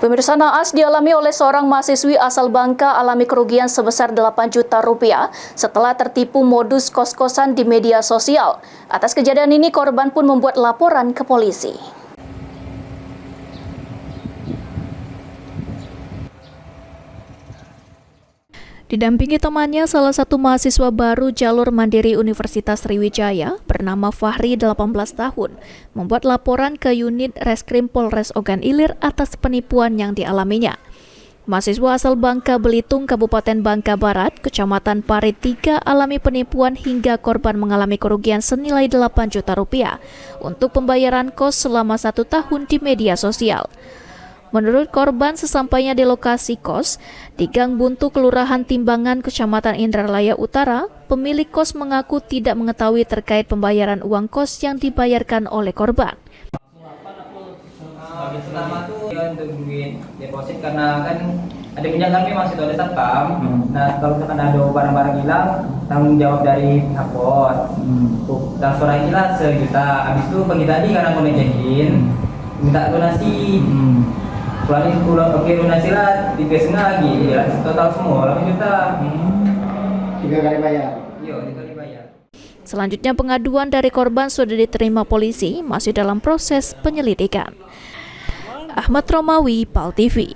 Pemirsa, naas dialami oleh seorang mahasiswi asal Bangka alami kerugian sebesar 8 juta rupiah setelah tertipu modus kos-kosan di media sosial. Atas kejadian ini, korban pun membuat laporan ke polisi. Didampingi temannya, salah satu mahasiswa baru jalur mandiri Universitas Sriwijaya bernama Fahri, 18 tahun, membuat laporan ke unit Reskrim Polres Ogan Ilir atas penipuan yang dialaminya. Mahasiswa asal Bangka Belitung, Kabupaten Bangka Barat, Kecamatan Parit 3, alami penipuan hingga korban mengalami kerugian senilai 8 juta rupiah untuk pembayaran kos selama 1 tahun di media sosial. Menurut korban, sesampainya di lokasi kos di Gang Buntu, Kelurahan Timbangan, Kecamatan Indralaya Utara, pemilik kos mengaku tidak mengetahui terkait pembayaran uang kos yang dibayarkan oleh korban. Pertama tuh ya untuk duit deposit, karena kan ada pinjam kami masih ada satpam. Nah, kalau misalkan ada barang-barang hilang, tanggung jawab dari pihak pos. Transfer hilang 1 juta. Habis itu pagi tadi karena mau ngecekin, minta donasi. Oke, donasi lah 3,5 lagi, ya, total semua 8 juta. 3 kali bayar. Iya, 3 kali bayar. Selanjutnya, pengaduan dari korban sudah diterima polisi, masih dalam proses penyelidikan. Ahmad Romawi, PAL TV.